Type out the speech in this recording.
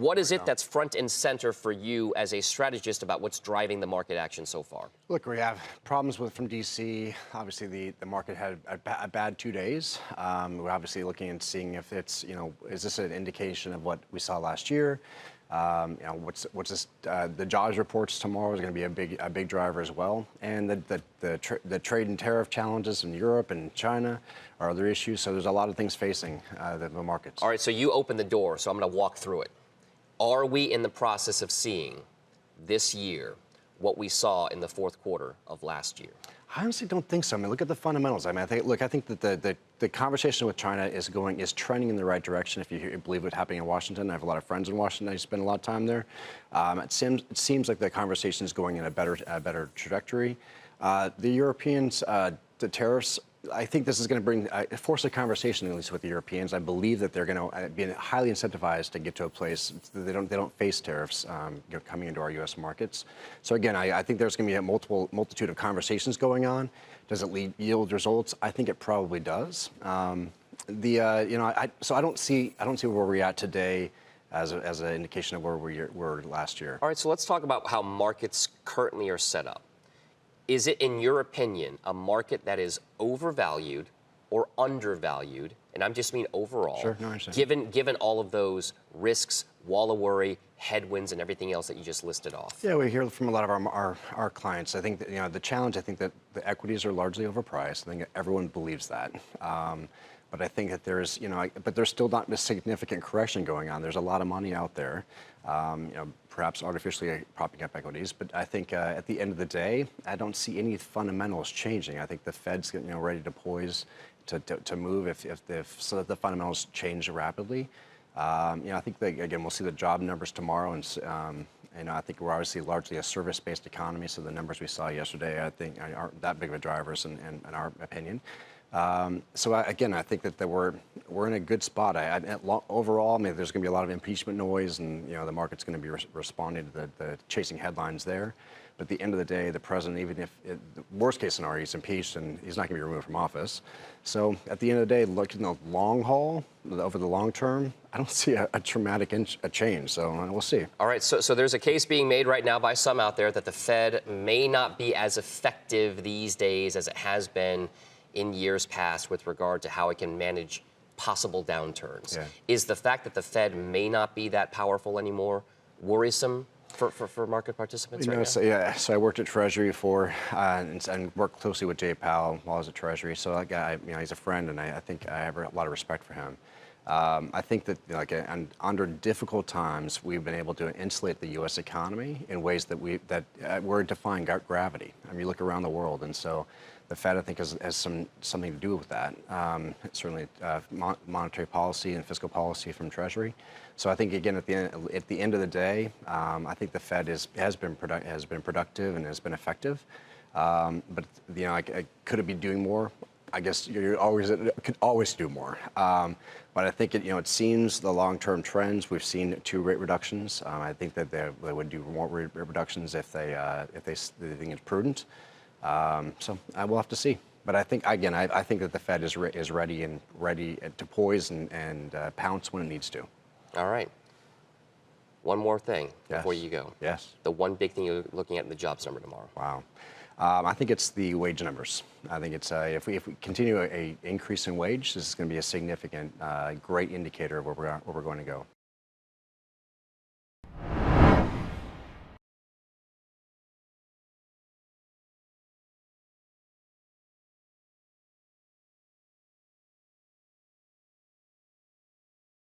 What is it that's front and center for you as a strategist about what's driving the market action so far? Look, we have problems from DC. Obviously, the market had a bad 2 days. We're obviously looking and seeing if it's, is this an indication of what we saw last year? What's this? The jobs reports tomorrow is going to be a big driver as well, and the trade and tariff challenges in Europe and China are other issues. So there's a lot of things facing the markets. All right, so you opened the door, so I'm going to walk through it. Are we in the process of seeing this year what we saw in the fourth quarter of last year? I honestly don't think so. I mean, look at the fundamentals. I mean, I think that the conversation with China is trending in the right direction. If you believe what's happening in Washington, I have a lot of friends in Washington. I spend a lot of time there. It seems like the conversation is going in a better trajectory. The Europeans, the tariffs. I think this is going to bring force a conversation, at least with the Europeans. I believe that they're going to be highly incentivized to get to a place that they don't face tariffs coming into our U.S. markets. So again, I think there's going to be a multitude of conversations going on. Does it yield results? I think it probably does. So I don't see where we're at today as an indication of where we were last year. All right, so let's talk about how markets currently are set up. Is it, in your opinion, a market that is overvalued or undervalued? And I just mean overall. Sure, no, I understand. Given all of those risks, wall of worry, headwinds, and everything else that you just listed off. Yeah, we hear from a lot of our clients. I think that, the challenge. I think that the equities are largely overpriced. I think everyone believes that. But I think that there's, but there's still not a significant correction going on. There's a lot of money out there, perhaps artificially propping up equities. But I think at the end of the day, I don't see any fundamentals changing. I think the Fed's ready to poise to move if the fundamentals change rapidly. I think again we'll see the job numbers tomorrow, and I think we're obviously largely a service-based economy. So the numbers we saw yesterday, I think, aren't that big of a drivers in our opinion. Again, I think that we're in a good spot. Overall, maybe there's going to be a lot of impeachment noise, and the market's going to be responding to the chasing headlines there. But at the end of the day, the president, even if the worst case scenario, he's impeached and he's not going to be removed from office. So at the end of the day, looking at the long haul, over the long term, I don't see a dramatic change. So we'll see. All right. So there's a case being made right now by some out there that the Fed may not be as effective these days as it has been in years past with regard to how it can manage possible downturns. Yeah. Is the fact that the Fed may not be that powerful anymore worrisome for market participants right now? So I worked at Treasury and worked closely with Jay Powell while I was at Treasury. So that guy, he's a friend, and I think I have a lot of respect for him. I think that and under difficult times, we've been able to insulate the U.S. economy in ways that we're defying gravity. I mean, you look around the world, and so the Fed, I think, has something to do with that. Certainly, monetary policy and fiscal policy from Treasury. So I think again, at the end of the day, I think the Fed has been productive and has been effective. But could it be doing more? I guess you could always do more. But I think it seems the long-term trends. We've seen 2 rate reductions. I think that they would do more rate reductions if they think it's prudent. So I will have to see. But I think that the Fed is ready to poise and pounce when it needs to. All right. One more thing before you go. Yes. The one big thing you're looking at in the jobs number tomorrow. Wow. I think it's the wage numbers. I think it's if we continue a increase in wage, this is going to be a significant, great indicator of where we're going to go.